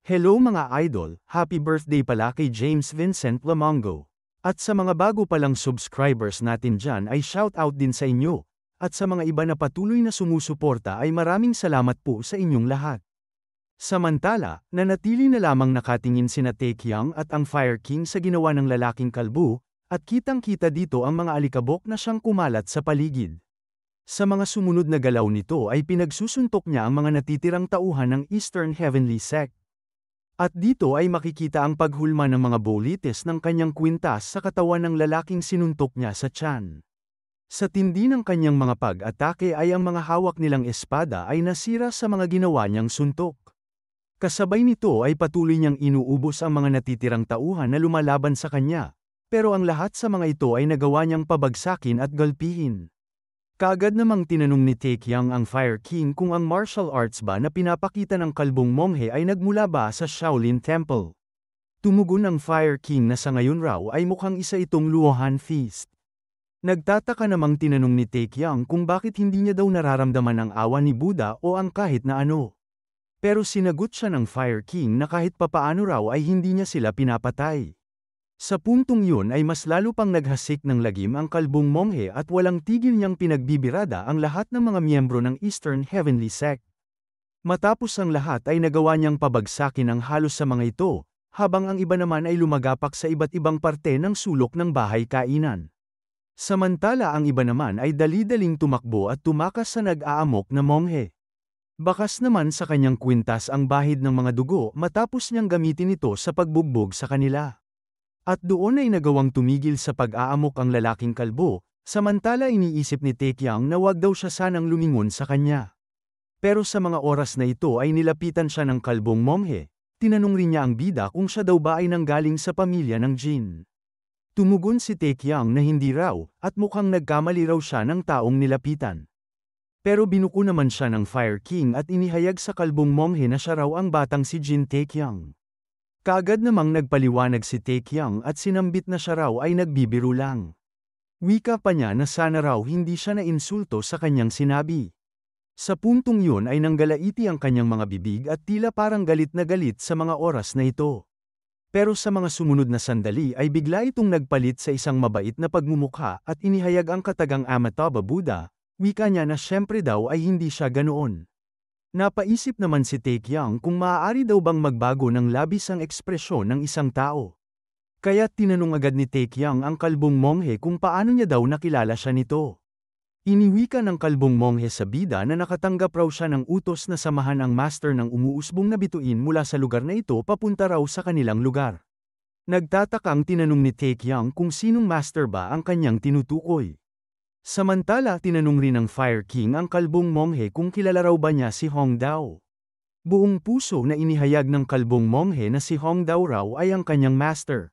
Hello mga idol, happy birthday pala kay James Vincent Lamongo. At sa mga bago palang subscribers natin dyan ay shoutout din sa inyo. At sa mga iba na patuloy na sumusuporta ay maraming salamat po sa inyong lahat. Samantala, nanatili na lamang nakatingin sina Taecyeon at ang Fire King sa ginawa ng lalaking kalbo, at kitang-kita dito ang mga alikabok na siyang kumalat sa paligid. Sa mga sumunod na galaw nito ay pinagsusuntok niya ang mga natitirang tauhan ng Eastern Heavenly Sect. At dito ay makikita ang paghulma ng mga bolites ng kanyang kwintas sa katawan ng lalaking sinuntok niya sa tiyan. Sa tindi ng kanyang mga pag-atake ay ang mga hawak nilang espada ay nasira sa mga ginawa niyang suntok. Kasabay nito ay patuloy niyang inuubos ang mga natitirang tauhan na lumalaban sa kanya, pero ang lahat sa mga ito ay nagawa niyang pabagsakin at galpihin. Kaagad namang tinanong ni Taecyeon ang Fire King kung ang martial arts ba na pinapakita ng kalbong monghe ay nagmula ba sa Shaolin Temple. Tumugon ang Fire King na sa ngayon raw ay mukhang isa itong Luohan Feast. Nagtataka namang tinanong ni Taecyeon kung bakit hindi niya daw nararamdaman ang awa ni Buddha o ang kahit na ano. Pero sinagot siya ng Fire King na kahit papaano raw ay hindi niya sila pinapatay. Sa puntong yun ay mas lalo pang naghasik ng lagim ang kalbong monghe at walang tigil niyang pinagbibirada ang lahat ng mga miyembro ng Eastern Heavenly Sect. Matapos ang lahat ay nagawa niyang pabagsakin ang halos sa mga ito, habang ang iba naman ay lumagapak sa iba't ibang parte ng sulok ng bahay kainan. Samantala ang iba naman ay dali-daling tumakbo at tumakas sa nag-aamok na monghe. Bakas naman sa kanyang kwintas ang bahid ng mga dugo matapos niyang gamitin ito sa pagbugbog sa kanila. At doon ay nagawang tumigil sa pag-aamok ang lalaking kalbo, samantala iniisip ni Taecyeon na wag daw siya sanang lumingon sa kanya. Pero sa mga oras na ito ay nilapitan siya ng kalbong monghe, tinanong rin niya ang bida kung siya daw ba ay nanggaling sa pamilya ng Jin. Tumugon si Taecyeon na hindi raw, at mukhang nagkamali raw siya ng taong nilapitan. Pero binuko naman siya ng Fire King at inihayag sa kalbong monghe na siya raw ang batang si Jin Taecyeon. Kaagad namang nagpaliwanag si Taecyeon at sinambit na siya raw ay nagbibiro lang. Wika pa niya na sana raw hindi siya nainsulto sa kanyang sinabi. Sa puntong yun ay nanggalaiti ang kanyang mga bibig at tila parang galit na galit sa mga oras na ito. Pero sa mga sumunod na sandali ay bigla itong nagpalit sa isang mabait na pagmumukha at inihayag ang katagang Amitabha Buddha, wika niya na syempre daw ay hindi siya ganoon. Napaisip naman si Taecyeon kung maaari daw bang magbago ng labis ang ekspresyon ng isang tao. Kaya tinanong agad ni Taecyeon ang kalbong monghe kung paano niya daw nakilala siya nito. Iniwika ng kalbong monghe sa bida na nakatanggap raw siya ng utos na samahan ang master ng umuusbong na bituin mula sa lugar na ito papunta raw sa kanilang lugar. Nagtatakang tinanong ni Taecyeon kung sinong master ba ang kanyang tinutukoy. Samantala tinanong rin ng Fire King ang kalbong monghe kung kilala raw ba niya si Hong Dao. Buong puso na inihayag ng kalbong monghe na si Hong Dao raw ay ang kanyang master.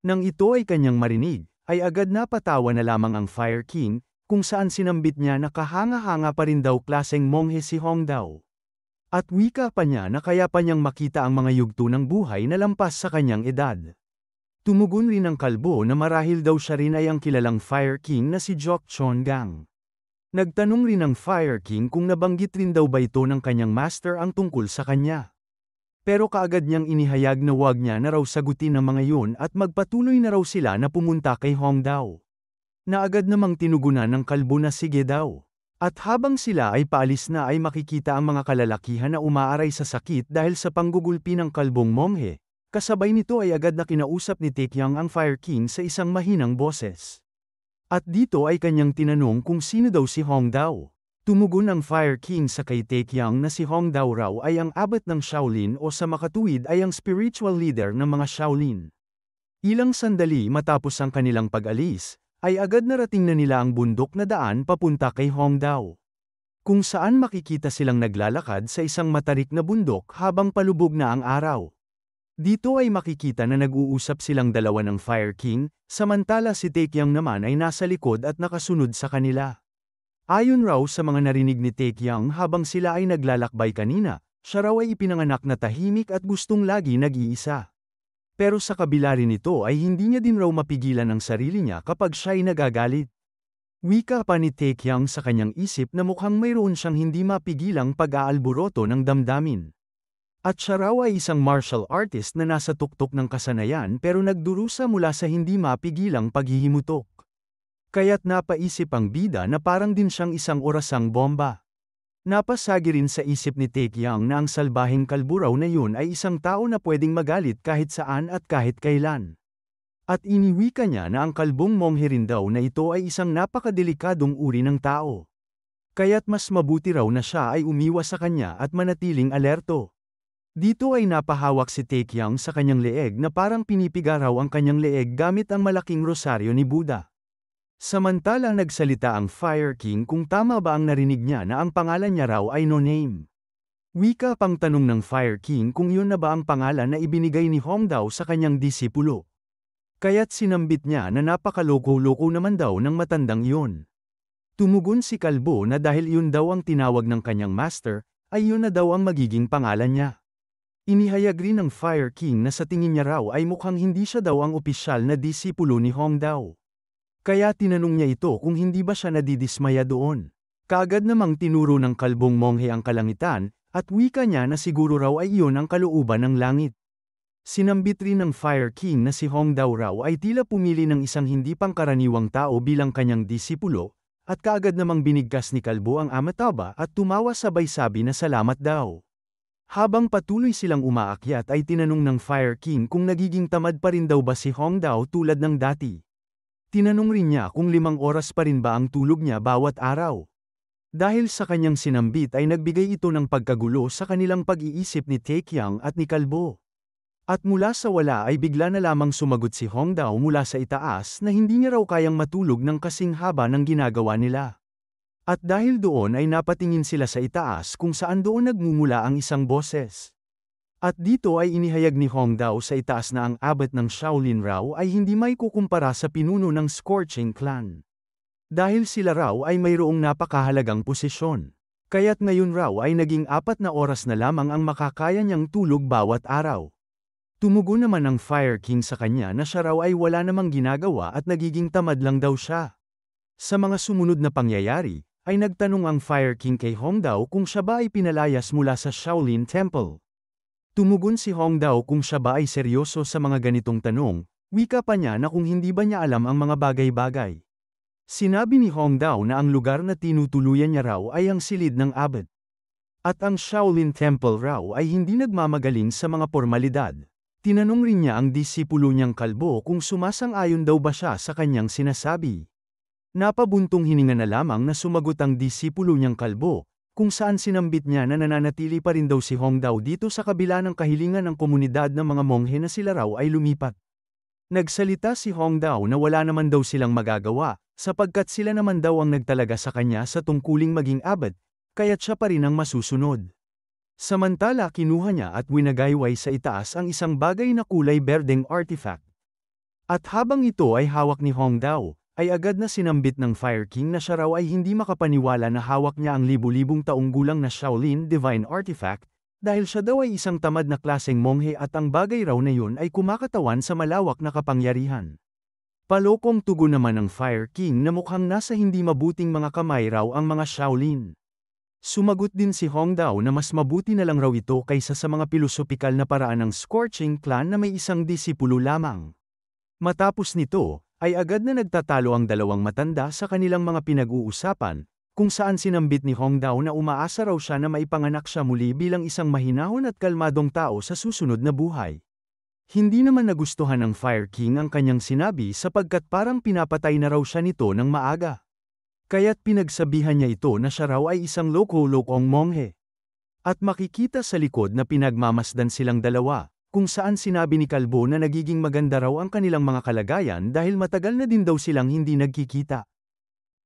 Nang ito ay kanyang marinig, ay agad napatawa na lamang ang Fire King, kung saan sinambit niya na kahanga-hanga pa rin daw klaseng monghe si Hong Dao. At wika pa niya na kaya pa niyang makita ang mga yugto ng buhay na lampas sa kanyang edad. Tumugon rin ang kalbo na marahil daw siya rin ay ang kilalang Fire King na si Jok Chon-gang. Nagtanong rin ang Fire King kung nabanggit rin daw ba ito ng kanyang master ang tungkol sa kanya. Pero kaagad niyang inihayag na wag niya na raw sagutin ang mga yun at magpatuloy na raw sila na pumunta kay Hong Dao. Naagad namang tinugunan ng kalbo na sige daw. At habang sila ay paalis na ay makikita ang mga kalalakihan na umaaray sa sakit dahil sa panggugulpi ng kalbong monghe. Kasabay nito ay agad na kinausap ni Taecyeon ang Fire King sa isang mahinang boses. At dito ay kanyang tinanong kung sino daw si Hong Dao. Tumugon ang Fire King sa kay Taecyeon na si Hong Dao raw ay ang abat ng Shaolin o sa makatuwid ay ang spiritual leader ng mga Shaolin. Ilang sandali matapos ang kanilang pag-alis, ay agad narating na nila ang bundok na daan papunta kay Hong Dao. Kung saan makikita silang naglalakad sa isang matarik na bundok habang palubog na ang araw. Dito ay makikita na nag-uusap silang dalawa ng Fire King, samantala si Taecyeon naman ay nasa likod at nakasunod sa kanila. Ayon raw sa mga narinig ni Taecyeon habang sila ay naglalakbay kanina, siya raw ay ipinanganak na tahimik at gustong lagi nag-iisa. Pero sa kabila rin ito ay hindi niya din raw mapigilan ang sarili niya kapag siya ay nagagalit. Wika pa ni Taecyeon sa kanyang isip na mukhang mayroon siyang hindi mapigilang pag-aalburoto ng damdamin. At siya raw ay isang martial artist na nasa tuktok ng kasanayan pero nagdurusa mula sa hindi mapigilang paghihimutok. Kaya't napaisip ang bida na parang din siyang isang orasang bomba. Napasagi rin sa isip ni Taecyeon na ang salbaheng kalbo raw na yun ay isang tao na pwedeng magalit kahit saan at kahit kailan. At iniwika niya na ang kalbong monghe rin daw na ito ay isang napakadelikadong uri ng tao. Kaya't mas mabuti raw na siya ay umiwas sa kanya at manatiling alerto. Dito ay napahawak si Taecyeon sa kanyang leeg na parang pinipiga raw ang kanyang leeg gamit ang malaking rosaryo ni Buddha. Samantalang nagsalita ang Fire King kung tama ba ang narinig niya na ang pangalan niya raw ay No Name. Wika pang tanong ng Fire King kung yun na ba ang pangalan na ibinigay ni Hongdao sa kanyang disipulo. Kaya't sinambit niya na napakaloko-loko naman daw ng matandang iyon. Tumugon si Kalbo na dahil yun daw ang tinawag ng kanyang master, ay yun na daw ang magiging pangalan niya. Inihayag rin ng Fire King na sa tingin niya raw ay mukhang hindi siya daw ang opisyal na disipulo ni Hongdao. Kaya tinanong niya ito kung hindi ba siya nadidismaya doon. Kaagad namang tinuro ng kalbong monghe ang kalangitan, at wika niya na siguro raw ay iyon ang kalooban ng langit. Sinambit rin ng Fire King na si Hongdao raw ay tila pumili ng isang hindi pangkaraniwang tao bilang kanyang disipulo, at kaagad namang binigkas ni Kalbo ang Amataba at tumawa sabay sabi na salamat daw. Habang patuloy silang umaakyat ay tinanong ng Fire King kung nagiging tamad pa rin daw ba si Hongdao tulad ng dati. Tinanong rin niya kung 5 oras pa rin ba ang tulog niya bawat araw. Dahil sa kanyang sinambit ay nagbigay ito ng pagkagulo sa kanilang pag-iisip ni Taecyeon at ni Kalbo. At mula sa wala ay bigla na lamang sumagot si Hongdao mula sa itaas na hindi niya raw kayang matulog ng kasing haba ng ginagawa nila. At dahil doon ay napatingin sila sa itaas kung saan doon nagmumula ang isang boses. At dito ay inihayag ni Hongdao sa itaas na ang abot ng Shaolin raw ay hindi may kukumpara sa pinuno ng Scorching Clan. Dahil sila raw ay mayroong napakahalagang posisyon. Kaya't ngayon raw ay naging 4 na oras na lamang ang makakaya niyang tulog bawat araw. Tumugon naman ang Fire King sa kanya na siya raw ay wala namang ginagawa at nagiging tamad lang daw siya. Sa mga sumunod na pangyayari, ay nagtanong ang Fire King kay Hongdao kung siya ba ay pinalayas mula sa Shaolin Temple. Tumugon si Hongdao kung siya ba ay seryoso sa mga ganitong tanong, wika pa niya na kung hindi ba niya alam ang mga bagay-bagay. Sinabi ni Hongdao na ang lugar na tinutuluyan niya raw ay ang silid ng abad. At ang Shaolin Temple raw ay hindi nagmamagaling sa mga formalidad. Tinanong rin niya ang disipulo niyang Kalbo kung sumasang-ayon daw ba siya sa kanyang sinasabi. Napabuntong hininga na lamang na sumagot ang disipulo niyang Kalbo, kung saan sinambit niya na nananatili pa rin daw si Hongdao dito sa kabila ng kahilingan ng komunidad ng mga monghe na sila raw ay lumipat. Nagsalita si Hongdao na wala naman daw silang magagawa, sapagkat sila naman daw ang nagtalaga sa kanya sa tungkuling maging abad, kaya't siya pa rin ang masusunod. Samantala kinuha niya at winagayway sa itaas ang isang bagay na kulay berdeng artifact. At habang ito ay hawak ni Hongdao, ay agad na sinambit ng Fire King na siya raw ay hindi makapaniwala na hawak niya ang libu-libong taong gulang na Shaolin Divine Artifact, dahil siya daw ay isang tamad na klaseng monghe at ang bagay raw na yun ay kumakatawan sa malawak na kapangyarihan. Palokong tugon naman ng Fire King na mukhang nasa hindi mabuting mga kamay raw ang mga Shaolin. Sumagot din si Hongdao na mas mabuti na lang raw ito kaysa sa mga pilosopikal na paraan ng Scorching Clan na may isang disipulo lamang. Matapos nito, ay agad na nagtatalo ang dalawang matanda sa kanilang mga pinag-uusapan, kung saan sinambit ni Hongdao na umaasa raw siya na maipanganak siya muli bilang isang mahinahon at kalmadong tao sa susunod na buhay. Hindi naman nagustuhan ng Fire King ang kanyang sinabi sapagkat parang pinapatay na raw siya nito ng maaga. Kaya't pinagsabihan niya ito na siya raw ay isang loko-lokong monghe. At makikita sa likod na pinagmamasdan silang dalawa, kung saan sinabi ni Kalbo na nagiging maganda raw ang kanilang mga kalagayan dahil matagal na din daw silang hindi nagkikita.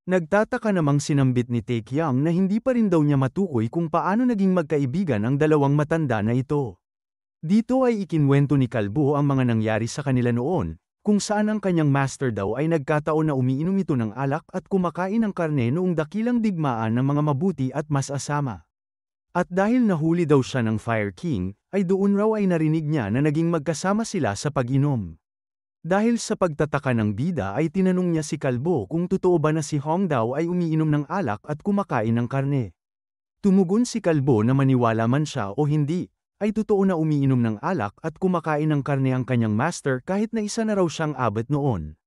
Nagtataka namang sinambit ni Taecyeon na hindi pa rin daw niya matukoy kung paano naging magkaibigan ang dalawang matanda na ito. Dito ay ikinwento ni Kalbo ang mga nangyari sa kanila noon, kung saan ang kanyang master daw ay nagkataon na umiinom ito ng alak at kumakain ng karne noong dakilang digmaan ng mga mabuti at mas asama. At dahil nahuli daw siya ng Fire King, ay doon raw ay narinig niya na naging magkasama sila sa pag-inom. Dahil sa pagtataka ng bida ay tinanong niya si Kalbo kung totoo ba na si Hongdao ay umiinom ng alak at kumakain ng karne. Tumugon si Kalbo na maniwala man siya o hindi, ay totoo na umiinom ng alak at kumakain ng karne ang kanyang master kahit na isa na raw siyang abot noon.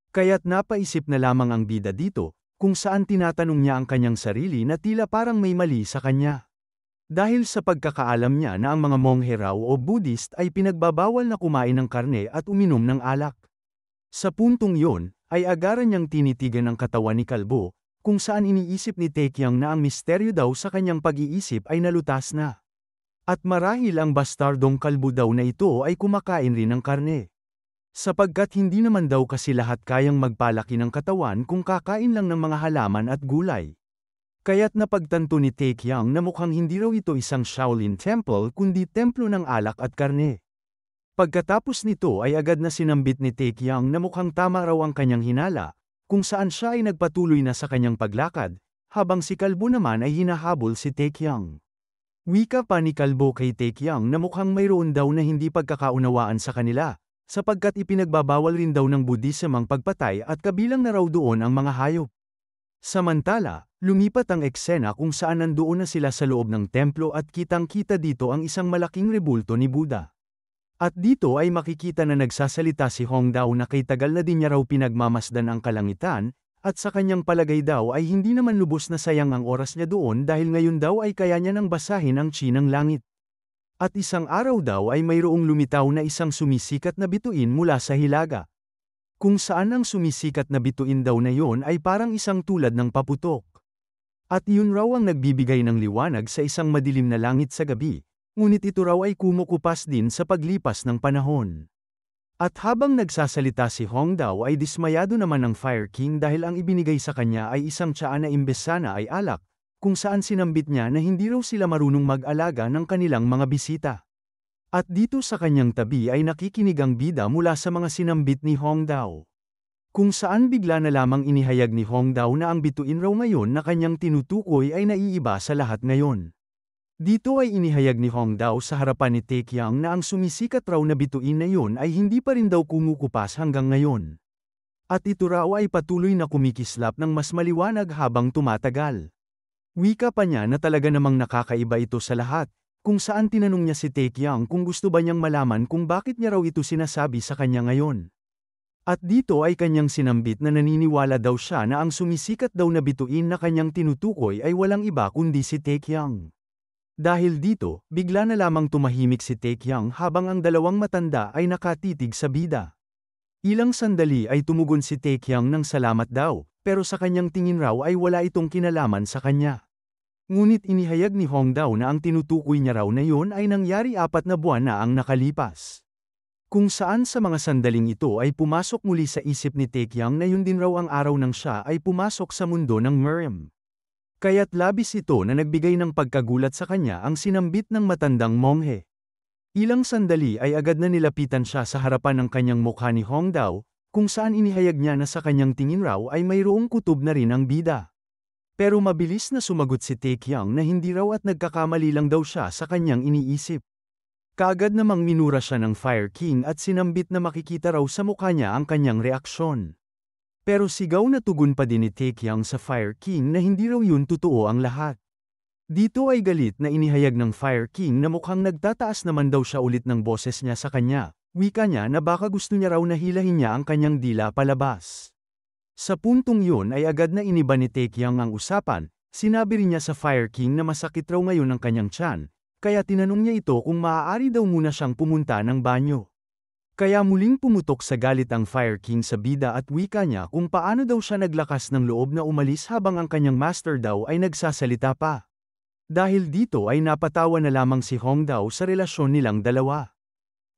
Kaya't napaisip na lamang ang bida dito, kung saan tinatanong niya ang kanyang sarili na tila parang may mali sa kanya. Dahil sa pagkakaalam niya na ang mga monghe raw o Buddhist ay pinagbabawal na kumain ng karne at uminom ng alak. Sa puntong yon, ay agaran niyang tinitigan ang katawan ni Kalbo, kung saan iniisip ni Taekyang na ang misteryo daw sa kanyang pag-iisip ay nalutas na. At marahil ang bastardong kalbo daw na ito ay kumakain rin ng karne. Sapagkat hindi naman daw kasi lahat kayang magpalaki ng katawan kung kakain lang ng mga halaman at gulay. Kaya't napagtanto ni Taekyang na mukhang hindi raw ito isang Shaolin Temple kundi templo ng alak at karne. Pagkatapos nito ay agad na sinambit ni Taekyang na mukhang tama raw ang kanyang hinala, kung saan siya ay nagpatuloy na sa kanyang paglakad, habang si Kalbo naman ay hinahabol si Taekyang. Wika pa ni Kalbo kay Taekyang na mukhang mayroon daw na hindi pagkakaunawaan sa kanila, sapagkat ipinagbabawal rin daw ng Buddhism ang pagpatay at kabilang na raw doon ang mga hayop. Samantala, lumipat ang eksena kung saan nandoon na sila sa loob ng templo at kitang-kita dito ang isang malaking rebulto ni Buddha. At dito ay makikita na nagsasalita si Hongdao na kay tagal na din niya raw pinagmamasdan ang kalangitan, at sa kanyang palagay daw ay hindi naman lubos na sayang ang oras niya doon dahil ngayon daw ay kaya niya nang basahin ang chi ng langit. At isang araw daw ay mayroong lumitaw na isang sumisikat na bituin mula sa hilaga. Kung saan ang sumisikat na bituin daw na yon ay parang isang tulad ng paputok. At yun raw ang nagbibigay ng liwanag sa isang madilim na langit sa gabi, ngunit ito raw ay kumukupas din sa paglipas ng panahon. At habang nagsasalita si Hongdao ay dismayado naman ang Fire King dahil ang ibinigay sa kanya ay isang tsaa na imbes sana ay alak, kung saan sinambit niya na hindi raw sila marunong mag-alaga ng kanilang mga bisita. At dito sa kanyang tabi ay nakikinig ang bida mula sa mga sinambit ni Hongdao. Kung saan bigla na lamang inihayag ni Hongdao na ang bituin raw ngayon na kanyang tinutukoy ay naiiba sa lahat ngayon. Dito ay inihayag ni Hongdao sa harapan ni Taekyang na ang sumisikat raw na bituin na yun ay hindi pa rin daw kumukupas hanggang ngayon. At ito raw ay patuloy na kumikislap ng mas maliwanag habang tumatagal. Wika pa niya na talaga namang nakakaiba ito sa lahat, kung saan tinanong niya si Taekyang kung gusto ba niyang malaman kung bakit niya raw ito sinasabi sa kanya ngayon. At dito ay kanyang sinambit na naniniwala daw siya na ang sumisikat daw na bituin na kanyang tinutukoy ay walang iba kundi si Taekyang. Dahil dito, bigla na lamang tumahimik si Taekyang habang ang dalawang matanda ay nakatitig sa bida. Ilang sandali ay tumugon si Taekyang ng salamat daw, pero sa kanyang tingin raw ay wala itong kinalaman sa kanya. Ngunit inihayag ni Hongdao na ang tinutukoy niya raw na yun ay nangyari 4 na buwan na ang nakalipas. Kung saan sa mga sandaling ito ay pumasok muli sa isip ni Taekyang na yun din raw ang araw nang siya ay pumasok sa mundo ng Mirim. Kaya't labis ito na nagbigay ng pagkagulat sa kanya ang sinambit ng matandang monghe. Ilang sandali ay agad na nilapitan siya sa harapan ng kanyang mukha ni Hongdao, kung saan inihayag niya na sa kanyang tingin raw ay mayroong kutob na rin ang bida. Pero mabilis na sumagot si Taekyang na hindi raw at nagkakamali lang daw siya sa kanyang iniisip. Kaagad namang minura siya ng Fire King at sinambit na makikita raw sa mukha niya ang kanyang reaksyon. Pero sigaw na tugon pa din ni Taekyang sa Fire King na hindi raw yun totoo ang lahat. Dito ay galit na inihayag ng Fire King na mukhang nagtataas naman daw siya ulit ng boses niya sa kanya, wika niya na baka gusto niya raw na hilahin niya ang kanyang dila palabas. Sa puntong yun ay agad na iniba ni Taekyang ang usapan, sinabi rin niya sa Fire King na masakit raw ngayon ang kanyang tiyan, kaya tinanong niya ito kung maaari daw muna siyang pumunta ng banyo. Kaya muling pumutok sa galit ang Fire King sa bida at wika niya kung paano daw siya naglakas ng loob na umalis habang ang kanyang master daw ay nagsasalita pa. Dahil dito ay napatawa na lamang si Hongdao sa relasyon nilang dalawa.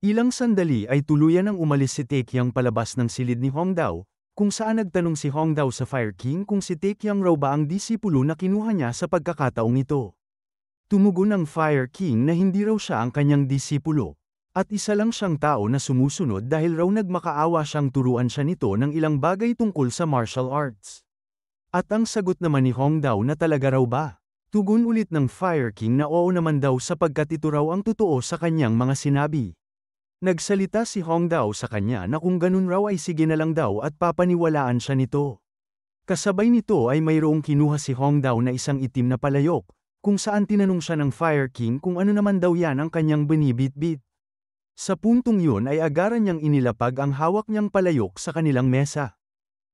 Ilang sandali ay tuluyan ang umalis si Taekyang palabas ng silid ni Hongdao, kung saan nagtanong si Hongdao sa Fire King kung si Taekyang raw ba ang disipulo na kinuha niya sa pagkakataong ito. Tumugon ang Fire King na hindi raw siya ang kanyang disipulo, at isa lang siyang tao na sumusunod dahil raw nagmakaawa siyang turuan siya nito ng ilang bagay tungkol sa martial arts. At ang sagot naman ni Hongdao na talaga raw ba? Tugon ulit ng Fire King na oo naman daw sapagkat ito raw ang totoo sa kanyang mga sinabi. Nagsalita si Hongdao sa kanya na kung ganun raw ay sige na lang daw at papaniwalaan siya nito. Kasabay nito ay mayroong kinuha si Hongdao na isang itim na palayok, kung saan tinanong siya ng Fire King kung ano naman daw yan ang kanyang binibitbit. Sa puntong yun ay agaran niyang inilapag ang hawak niyang palayok sa kanilang mesa.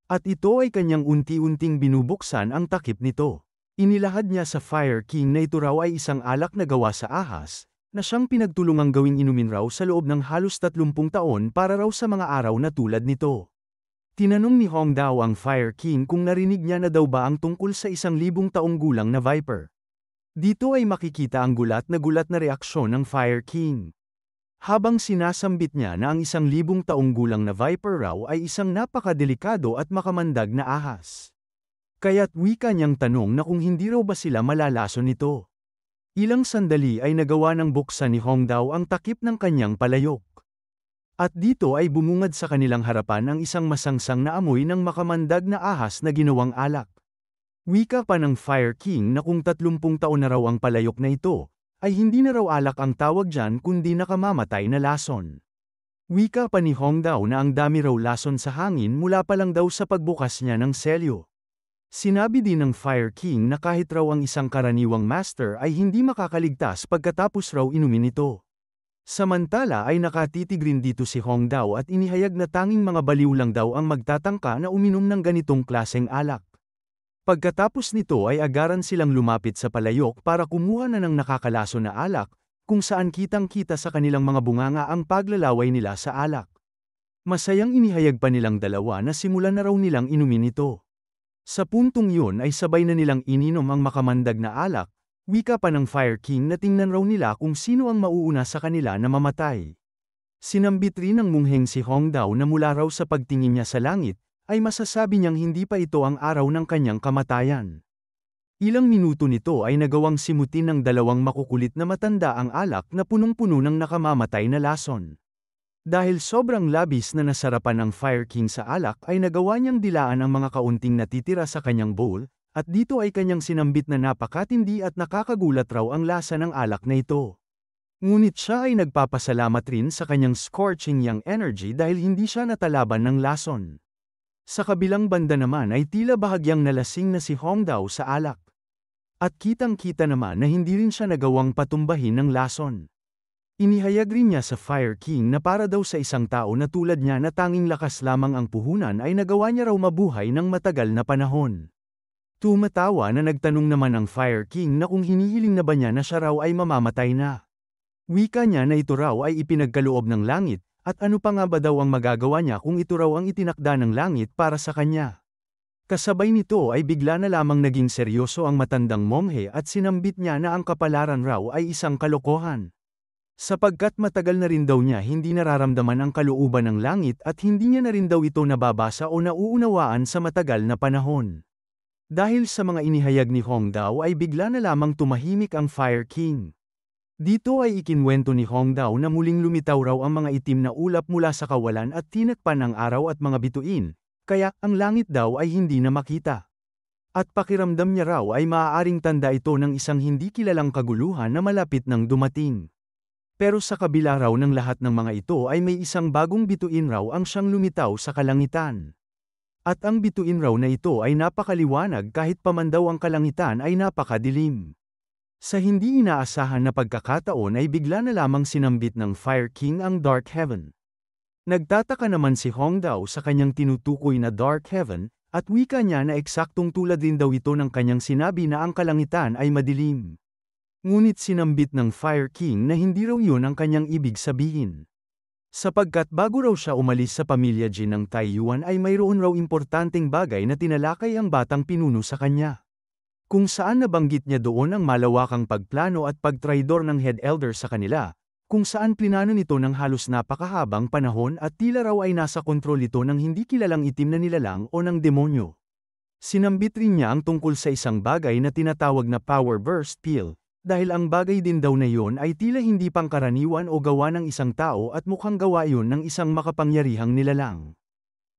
At ito ay kanyang unti-unting binubuksan ang takip nito. Inilahad niya sa Fire King na ito raw ay isang alak na gawa sa ahas, na siyang pinagtulungang gawing inumin raw sa loob ng halos 30 taon para raw sa mga araw na tulad nito. Tinanong ni Hong Dao ang Fire King kung narinig niya na daw ba ang tungkol sa 1,000 taong gulang na Viper. Dito ay makikita ang gulat na reaksyon ng Fire King. Habang sinasambit niya na ang 1,000 taong gulang na Viper raw ay isang napakadelikado at makamandag na ahas. Kaya't wika niyang tanong na kung hindi raw ba sila malalason nito. Ilang sandali ay nagawa ng buksan ni Hong Dao ang takip ng kanyang palayok. At dito ay bumungad sa kanilang harapan ang isang masangsang na amoy ng makamandag na ahas na ginawang alak. Wika pa ng Fire King na kung 30 taon na raw ang palayok na ito, ay hindi na raw alak ang tawag dyan kundi nakamamatay na lason. Wika pa ni Hong Dao na ang dami raw lason sa hangin mula pa lang daw sa pagbukas niya ng selyo. Sinabi din ng Fire King na kahit raw ang isang karaniwang master ay hindi makakaligtas pagkatapos raw inumin ito. Samantala ay nakatitig rin dito si Hong Dao at inihayag na tanging mga baliw lang daw ang magtatangka na uminom ng ganitong klaseng alak. Pagkatapos nito ay agaran silang lumapit sa palayok para kumuha na ng nakakalaso na alak, kung saan kitang-kita sa kanilang mga bunganga ang paglalaway nila sa alak. Masayang inihayag pa nilang dalawa na simulan na raw nilang inumin ito. Sa puntong yun ay sabay na nilang ininom ang makamandag na alak, wika pa ng Fire King na tingnan raw nila kung sino ang mauuna sa kanila na mamatay. Sinambit rin ng mungheng si Hong Dao na mula raw sa pagtingin niya sa langit, ay masasabi niyang hindi pa ito ang araw ng kanyang kamatayan. Ilang minuto nito ay nagawang simutin ng dalawang makukulit na matanda ang alak na punong-puno ng nakamamatay na lason. Dahil sobrang labis na nasarapan ng Fire King sa alak ay nagawa niyang dilaan ang mga kaunting natitira sa kanyang bowl, at dito ay kanyang sinambit na napakatindi at nakakagulat raw ang lasa ng alak na ito. Ngunit siya ay nagpapasalamat rin sa kanyang scorching young energy dahil hindi siya natalaban ng lason. Sa kabilang banda naman ay tila bahagyang nalasing na si Hong Dao sa alak. At kitang-kita naman na hindi rin siya nagawang patumbahin ng lason. Inihayag rin niya sa Fire King na para daw sa isang tao na tulad niya na tanging lakas lamang ang puhunan ay nagawa niya raw mabuhay ng matagal na panahon. Tumatawa na nagtanong naman ang Fire King na kung hinihiling na ba niya na siya raw ay mamamatay na. Wika niya na ito raw ay ipinagkaloob ng langit, at ano pa nga ba daw ang magagawa niya kung ito raw ang itinakda ng langit para sa kanya. Kasabay nito ay bigla na lamang naging seryoso ang matandang monghe at sinambit niya na ang kapalaran raw ay isang kalokohan. Sapagkat matagal na rin daw niya hindi nararamdaman ang kalooban ng langit at hindi niya na rin daw ito nababasa o nauunawaan sa matagal na panahon. Dahil sa mga inihayag ni Hong Dao ay bigla na lamang tumahimik ang Fire King. Dito ay ikinwento ni Hong Dao na muling lumitaw raw ang mga itim na ulap mula sa kawalan at tinakpan ang araw at mga bituin, kaya ang langit daw ay hindi na makita. At pakiramdam niya raw ay maaaring tanda ito ng isang hindi kilalang kaguluhan na malapit nang dumating. Pero sa kabila raw ng lahat ng mga ito ay may isang bagong bituin raw ang siyang lumitaw sa kalangitan. At ang bituin raw na ito ay napakaliwanag kahit pamandaw ang kalangitan ay napakadilim. Sa hindi inaasahan na pagkakataon ay bigla na lamang sinambit ng Fire King ang Dark Heaven. Nagtataka naman si Hong Dao sa kanyang tinutukoy na Dark Heaven, at wika niya na eksaktong tulad din daw ito ng kanyang sinabi na ang kalangitan ay madilim. Ngunit sinambit ng Fire King na hindi raw yun ang kanyang ibig sabihin. Sapagkat bago raw siya umalis sa pamilya Jin ng Taiyuan ay mayroon raw importanteng bagay na tinalakay ang batang pinuno sa kanya. Kung saan nabanggit niya doon ang malawakang pagplano at pagtraidor ng head elder sa kanila, kung saan plinano nito ng halos napakahabang panahon at tila raw ay nasa kontrol ito ng hindi kilalang itim na nilalang o ng demonyo. Sinambit rin niya ang tungkol sa isang bagay na tinatawag na Power Burst Pill, dahil ang bagay din daw na yon ay tila hindi pangkaraniwan o gawa ng isang tao at mukhang gawa yon ng isang makapangyarihang nilalang.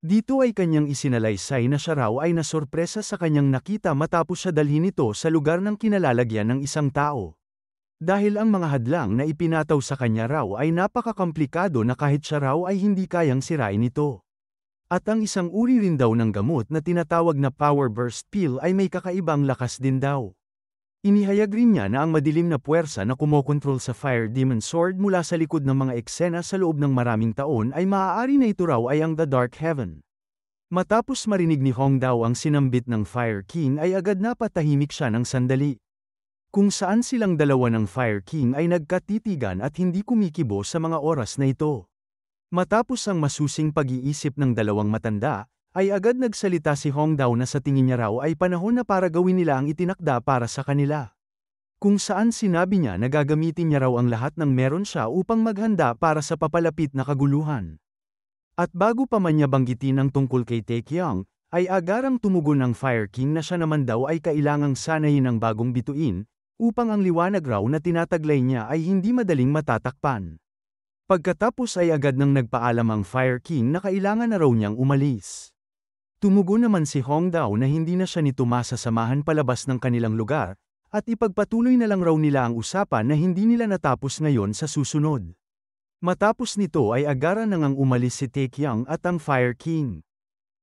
Dito ay kanyang isinalaysay na siya raw ay nasorpresa sa kanyang nakita matapos siya dalhin ito sa lugar ng kinalalagyan ng isang tao. Dahil ang mga hadlang na ipinataw sa kanya raw ay napakakomplikado na kahit siya raw ay hindi kayang sirain ito. At ang isang uri rin daw ng gamot na tinatawag na Power Burst Pill ay may kakaibang lakas din daw. Inihayag rin niya na ang madilim na puwersa na kumokontrol sa Fire Demon Sword mula sa likod ng mga eksena sa loob ng maraming taon ay maaari na ito raw ay ang The Dark Heaven. Matapos marinig ni Hong Dao ang sinambit ng Fire King ay agad na patahimik siya ng sandali. Kung saan silang dalawa ng Fire King ay nagkatitigan at hindi kumikibo sa mga oras na ito. Matapos ang masusing pag-iisip ng dalawang matanda, ay agad nagsalita si Hong Dao na sa tingin niya raw ay panahon na para gawin nila ang itinakda para sa kanila. Kung saan sinabi niya na gagamitin niya raw ang lahat ng meron siya upang maghanda para sa papalapit na kaguluhan. At bago pa man niya banggitin ang tungkol kay Taekyang, ay agarang tumugon ng Fire King na siya naman daw ay kailangang sanayin ng bagong bituin, upang ang liwanag raw na tinataglay niya ay hindi madaling matatakpan. Pagkatapos ay agad nang nagpaalam ang Fire King na kailangan na raw niyang umalis. Tumugon naman si Hong Dao na hindi na siya nito masasamahan palabas ng kanilang lugar, at ipagpatuloy na lang raw nila ang usapan na hindi nila natapos ngayon sa susunod. Matapos nito ay agaran na ngang umalis si Taekyang at ang Fire King.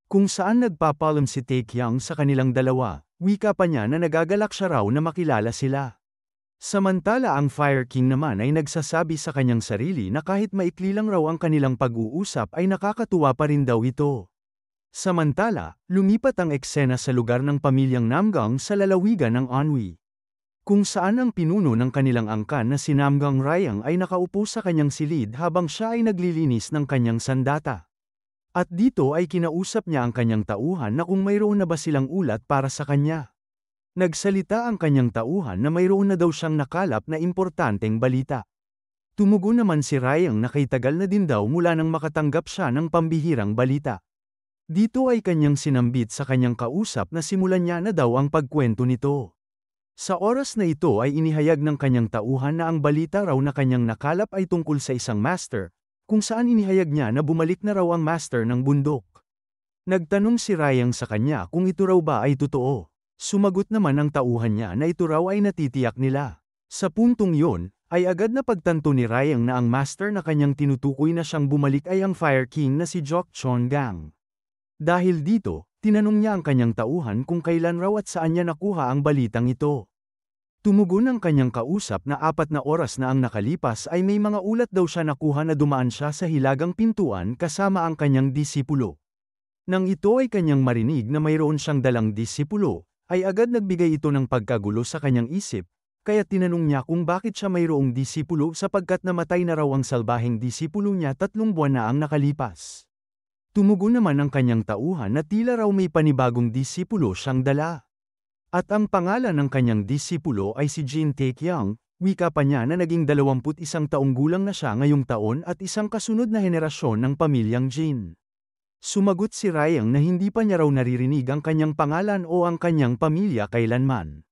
Kung saan nagpapalam si Taekyang sa kanilang dalawa, wika pa niya na nagagalak siya raw na makilala sila. Samantala ang Fire King naman ay nagsasabi sa kanyang sarili na kahit maikli lang raw ang kanilang pag-uusap ay nakakatuwa pa rin daw ito. Samantala, lumipat ang eksena sa lugar ng pamilyang Namgang sa lalawigan ng Anhui. Kung saan ang pinuno ng kanilang angkan na si Namgang Rayang ay nakaupo sa kanyang silid habang siya ay naglilinis ng kanyang sandata. At dito ay kinausap niya ang kanyang tauhan na kung mayroon na ba silang ulat para sa kanya. Nagsalita ang kanyang tauhan na mayroon na daw siyang nakalap na importanteng balita. Tumugon naman si Rayang na kay tagal na din daw mula nang makatanggap siya ng pambihirang balita. Dito ay kanyang sinambit sa kanyang kausap na simulan niya na daw ang pagkwento nito. Sa oras na ito ay inihayag ng kanyang tauhan na ang balita raw na kanyang nakalap ay tungkol sa isang master, kung saan inihayag niya na bumalik na raw ang master ng bundok. Nagtanong si Rayang sa kanya kung ito raw ba ay totoo. Sumagot naman ang tauhan niya na ito raw ay natitiyak nila. Sa puntong yun, ay agad na pagtanto ni Rayang na ang master na kanyang tinutukoy na siyang bumalik ay ang Fire King na si Jok Chon Gang. Dahil dito, tinanong niya ang kanyang tauhan kung kailan raw at saan niya nakuha ang balitang ito. Tumugon ang kanyang kausap na 4 na oras na ang nakalipas ay may mga ulat daw siya nakuha na dumaan siya sa hilagang pintuan kasama ang kanyang disipulo. Nang ito ay kanyang marinig na mayroon siyang dalang disipulo, ay agad nagbigay ito ng pagkagulo sa kanyang isip, kaya tinanong niya kung bakit siya mayroong disipulo sapagkat namatay na raw ang salbaheng disipulo niya 3 buwan na ang nakalipas. Tumugon naman ang kanyang tauhan na tila raw may panibagong disipulo siyang dala. At ang pangalan ng kanyang disipulo ay si Jin Taekyang, wika pa niya na naging 21 taong gulang na siya ngayong taon at isang kasunod na henerasyon ng pamilyang Jin. Sumagot si Rayang na hindi pa niya raw naririnig ang kanyang pangalan o ang kanyang pamilya kailanman.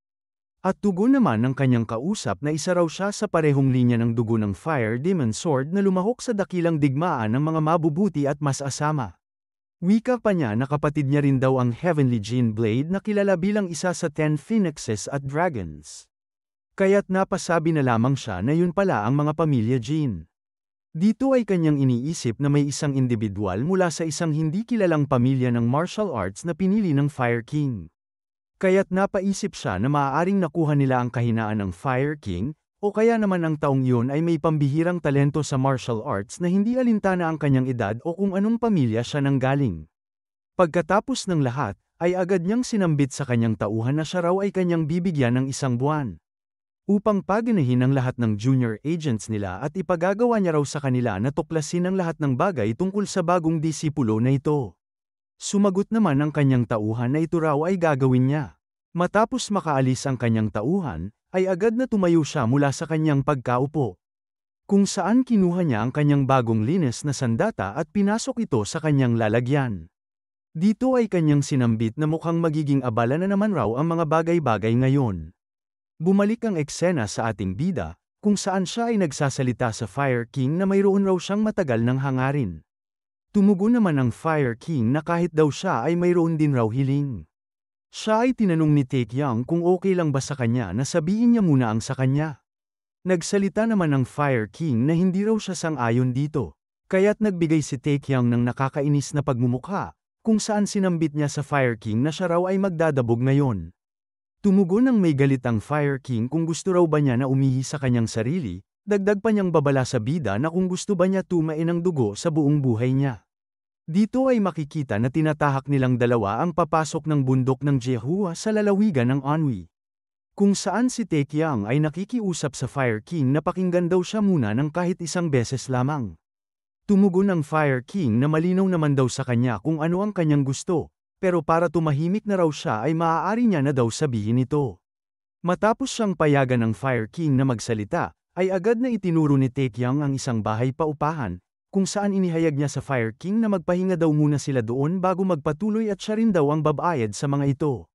At tugon naman ng kanyang kausap na isa raw siya sa parehong linya ng dugo ng Fire Demon Sword na lumahok sa dakilang digmaan ng mga mabubuti at masasama. Wika pa niya na kapatid niya rin daw ang Heavenly Jin Blade na kilala bilang isa sa 10 Phoenixes at Dragons. Kaya't napasabi na lamang siya na yun pala ang mga pamilya Jin. Dito ay kanyang iniisip na may isang individual mula sa isang hindi kilalang pamilya ng martial arts na pinili ng Fire King. Kaya't napaisip siya na maaaring nakuha nila ang kahinaan ng Fire King, o kaya naman ang taong yun ay may pambihirang talento sa martial arts na hindi alintana ang kanyang edad o kung anong pamilya siya nanggaling. Pagkatapos ng lahat, ay agad niyang sinambit sa kanyang tauhan na siya raw ay kanyang bibigyan ng 1 buwan. Upang paganahin ang lahat ng junior agents nila at ipagagawa niya raw sa kanila na tuklasin ang lahat ng bagay tungkol sa bagong disipulo na ito. Sumagot naman ang kanyang tauhan na ito raw ay gagawin niya. Matapos makaalis ang kanyang tauhan, ay agad na tumayo siya mula sa kanyang pagkaupo. Kung saan kinuha niya ang kanyang bagong linis na sandata at pinasok ito sa kanyang lalagyan. Dito ay kanyang sinambit na mukhang magiging abala na naman raw ang mga bagay-bagay ngayon. Bumalik ang eksena sa ating bida, kung saan siya ay nagsasalita sa Fire King na mayroon raw siyang matagal ng hangarin. Tumugon naman ang Fire King na kahit daw siya ay mayroon din raw hiling. Siya ay tinanong ni Taekyang kung okay lang ba sa kanya na sabihin niya muna ang sa kanya. Nagsalita naman ang Fire King na hindi raw siya sang-ayon dito, kaya't nagbigay si Taekyang ng nakakainis na pagmumukha, kung saan sinambit niya sa Fire King na siya raw ay magdadabog ngayon. Tumugon ng may galit ang Fire King kung gusto raw ba niya na umihi sa kanyang sarili, dagdag pa niyang babala sa bida na kung gusto ba niya tumain ng dugo sa buong buhay niya. Dito ay makikita na tinatahak nilang dalawa ang papasok ng bundok ng Jehua sa lalawigan ng Anhui. Kung saan si Taekyang ay nakikiusap sa Fire King na pakinggan daw siya muna ng kahit isang beses lamang. Tumugon ng Fire King na malinaw naman daw sa kanya kung ano ang kanyang gusto, pero para tumahimik na raw siya ay maaari niya na daw sabihin ito. Matapos siyang payagan ng Fire King na magsalita, ay agad na itinuro ni Taekyang ang isang bahay paupahan, kung saan inihayag niya sa Fire King na magpahinga daw muna sila doon bago magpatuloy at siya rin daw ang babayad sa mga ito.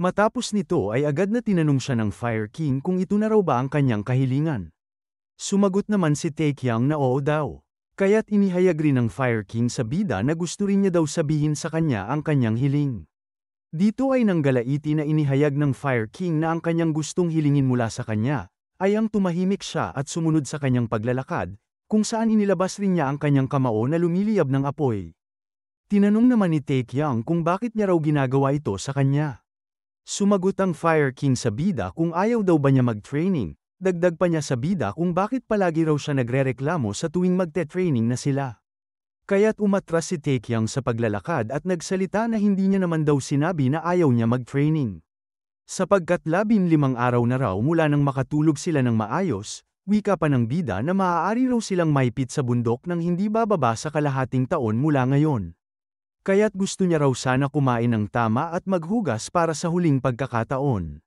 Matapos nito ay agad na tinanong siya ng Fire King kung ito na raw ba ang kanyang kahilingan. Sumagot naman si Taekyang na oo daw. Kaya't inihayag rin ng Fire King sa bida na gusto rin niya daw sabihin sa kanya ang kanyang hiling. Dito ay nanggalaiti na inihayag ng Fire King na ang kanyang gustong hilingin mula sa kanya, ay ang tumahimik siya at sumunod sa kanyang paglalakad, kung saan inilabas rin niya ang kanyang kamao na lumiliyab ng apoy. Tinanong naman ni Taekyang kung bakit niya raw ginagawa ito sa kanya. Sumagot ang Fire King sa bida kung ayaw daw ba niya mag-training. Dagdag pa niya sa bida kung bakit palagi raw siya nagrereklamo sa tuwing magte-training na sila. Kaya't umatras si Taekyang sa paglalakad at nagsalita na hindi niya naman daw sinabi na ayaw niya mag-training. Sapagkat 15 araw na raw mula nang makatulog sila ng maayos, wika pa ng bida na maaari raw silang maipit sa bundok nang hindi bababa sa kalahating taon mula ngayon. Kaya't gusto niya raw sana kumain ng tama at maghugas para sa huling pagkakataon.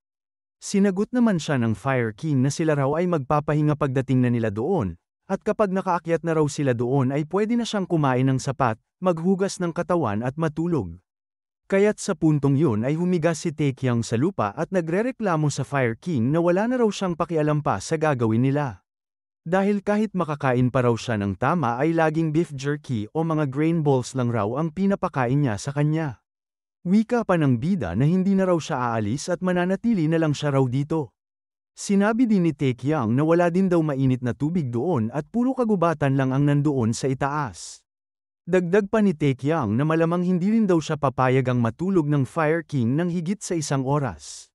Sinagot naman siya ng Fire King na sila raw ay magpapahinga pagdating na nila doon, at kapag nakaakyat na raw sila doon ay pwede na siyang kumain ng sapat, maghugas ng katawan at matulog. Kaya't sa puntong yun ay humiga si Taekyang sa lupa at nagrereklamo sa Fire King na wala na raw siyang pakialam pa sa gagawin nila. Dahil kahit makakain pa raw siya ng tama ay laging beef jerky o mga grain balls lang raw ang pinapakain niya sa kanya. Wika pa ng bida na hindi na raw siya aalis at mananatili na lang siya raw dito. Sinabi din ni Taekyang na wala din daw mainit na tubig doon at puro kagubatan lang ang nandoon sa itaas. Dagdag pa ni Taekyang na malamang hindi rin daw siya papayag ang matulog ng Fire King ng higit sa 1 oras.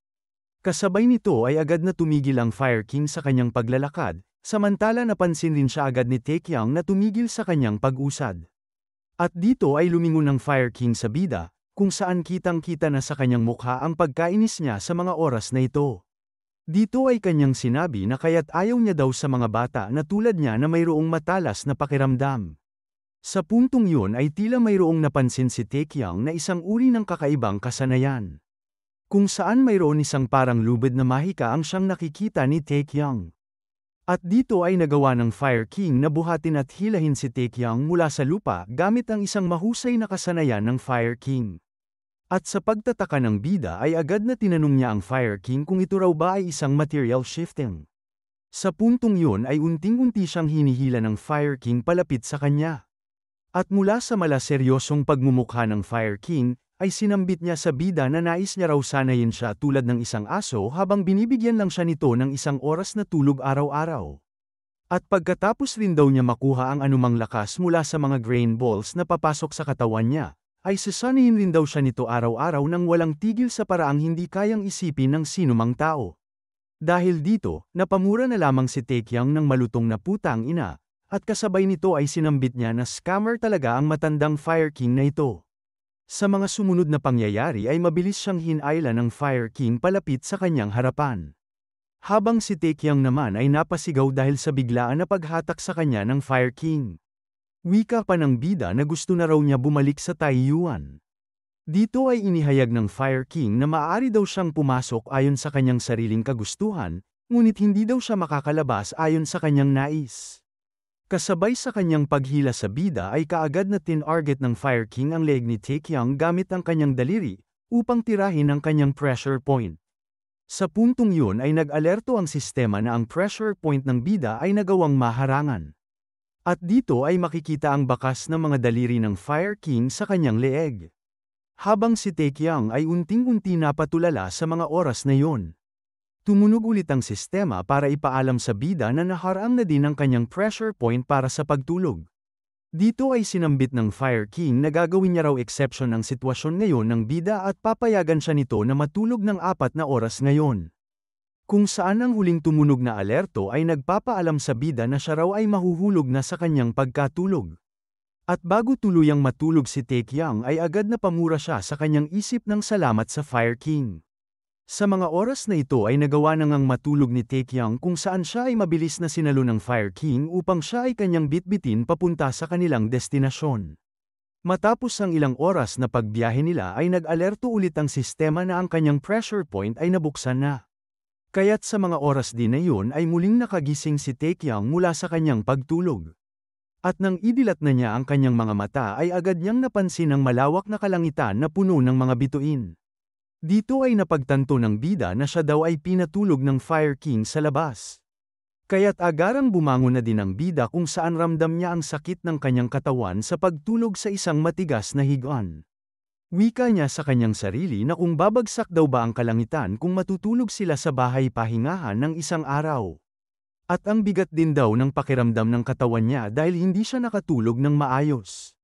Kasabay nito ay agad na tumigil ang Fire King sa kanyang paglalakad, samantala napansin rin siya agad ni Taekyang na tumigil sa kanyang pag-usad. At dito ay lumingon ang Fire King sa bida, kung saan kitang-kita na sa kanyang mukha ang pagkainis niya sa mga oras na ito. Dito ay kanyang sinabi na kaya't ayaw niya daw sa mga bata na tulad niya na mayroong matalas na pakiramdam. Sa puntong yun ay tila mayroong napansin si Taekyang na isang uri ng kakaibang kasanayan. Kung saan mayroon isang parang lubid na mahika ang siyang nakikita ni Taekyang. At dito ay nagawa ng Fire King na buhatin at hilahin si Taekyang mula sa lupa gamit ang isang mahusay na kasanayan ng Fire King. At sa pagtataka ng bida ay agad na tinanong niya ang Fire King kung ito raw ba ay isang material shifting. Sa puntong yun ay unting-unti siyang hinihila ng Fire King palapit sa kanya. At mula sa malaseryosong pagmumukha ng Fire King, ay sinambit niya sa bida na nais niya raw sanayin siya tulad ng isang aso habang binibigyan lang siya nito ng 1 oras na tulog araw-araw. At pagkatapos rin daw niya makuha ang anumang lakas mula sa mga grain balls na papasok sa katawan niya, ay sasanayin rin daw siya nito araw-araw nang walang tigil sa paraang hindi kayang isipin ng sinumang tao. Dahil dito, napamura na lamang si Taekyang ng malutong na putang ina, at kasabay nito ay sinambit niya na scammer talaga ang matandang Fire King na ito. Sa mga sumunod na pangyayari ay mabilis siyang hinayla ng Fire King palapit sa kanyang harapan. Habang si Taekyang naman ay napasigaw dahil sa biglaan na paghatak sa kanya ng Fire King. Wika pa ng bida na gusto na raw niya bumalik sa Taiyuan. Dito ay inihayag ng Fire King na maaari daw siyang pumasok ayon sa kanyang sariling kagustuhan, ngunit hindi daw siya makakalabas ayon sa kanyang nais. Kasabay sa kanyang paghila sa bida ay kaagad na tinarget ng Fire King ang leeg ni Taekyang gamit ang kanyang daliri, upang tirahin ang kanyang pressure point. Sa puntong yun ay nag-alerto ang sistema na ang pressure point ng bida ay nagawang maharangan. At dito ay makikita ang bakas ng mga daliri ng Fire King sa kanyang leeg. Habang si Taekyang ay unting-unti napatulala sa mga oras na yon. Tumunog ulit ang sistema para ipaalam sa bida na naharang na din ang kanyang pressure point para sa pagtulog. Dito ay sinambit ng Fire King na gagawin niya raw exception ang sitwasyon ngayon ng bida at papayagan siya nito na matulog ng 4 na oras ngayon. Kung saan ang huling tumunog na alerto ay nagpapaalam sa bida na siya raw ay mahuhulog na sa kanyang pagkatulog. At bago tuluyang matulog si Taekyang ay agad na pamura siya sa kanyang isip ng salamat sa Fire King. Sa mga oras na ito ay nagawa na ngang matulog ni Taekyang kung saan siya ay mabilis na sinalo ng Fire King upang siya ay kanyang bitbitin papunta sa kanilang destinasyon. Matapos ang ilang oras na pagbiyahe nila ay nag-alerto ulit ang sistema na ang kanyang pressure point ay nabuksan na. Kaya't sa mga oras din na yun ay muling nakagising si Taekyang mula sa kanyang pagtulog. At nang idilat na niya ang kanyang mga mata ay agad niyang napansin ang malawak na kalangitan na puno ng mga bituin. Dito ay napagtanto ng bida na siya daw ay pinatulog ng Fire King sa labas. Kaya't agarang bumangon na din ang bida kung saan ramdam niya ang sakit ng kanyang katawan sa pagtulog sa isang matigas na higuan. Wika niya sa kanyang sarili na kung babagsak daw ba ang kalangitan kung matutulog sila sa bahay pahingahan ng isang araw. At ang bigat din daw ng pakiramdam ng katawan niya dahil hindi siya nakatulog ng maayos.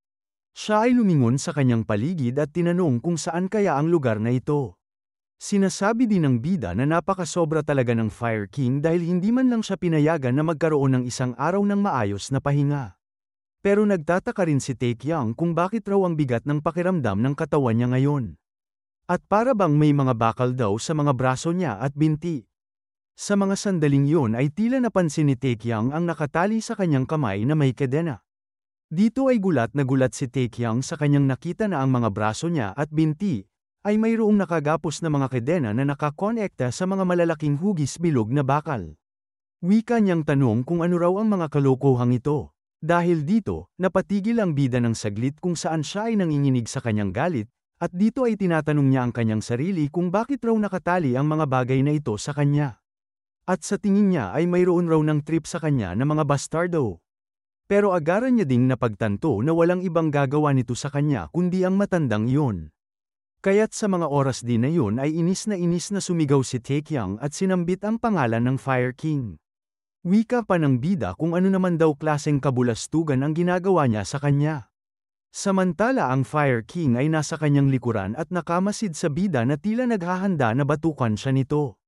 Siya ay lumingon sa kanyang paligid at tinanong kung saan kaya ang lugar na ito. Sinasabi din ng bida na napakasobra talaga ng Fire King dahil hindi man lang siya pinayagan na magkaroon ng isang araw ng maayos na pahinga. Pero nagtataka rin si Taekyang kung bakit raw ang bigat ng pakiramdam ng katawan niya ngayon. At para bang may mga bakal daw sa mga braso niya at binti. Sa mga sandaling yun ay tila napansin ni Taekyang ang nakatali sa kanyang kamay na may kadena. Dito ay gulat na gulat si Taekyang sa kanyang nakita na ang mga braso niya at binti ay mayroong nakagapos na mga kadena na nakakonekta sa mga malalaking hugis bilog na bakal. Wika niyang tanong kung ano raw ang mga kalokohang ito. Dahil dito, napatigil ang bida ng saglit kung saan siya ay nanginginig sa kanyang galit, at dito ay tinatanong niya ang kanyang sarili kung bakit raw nakatali ang mga bagay na ito sa kanya. At sa tingin niya ay mayroon raw ng trip sa kanya na mga bastardo. Pero agaran niya ding napagtanto na walang ibang gagawa nito sa kanya kundi ang matandang iyon. Kaya't sa mga oras din na yun ay inis na sumigaw si Taekyang at sinambit ang pangalan ng Fire King. Wika pa ng bida kung ano naman daw klaseng kabulastugan ang ginagawa niya sa kanya. Samantala ang Fire King ay nasa kanyang likuran at nakamasid sa bida na tila naghahanda na batukan siya nito.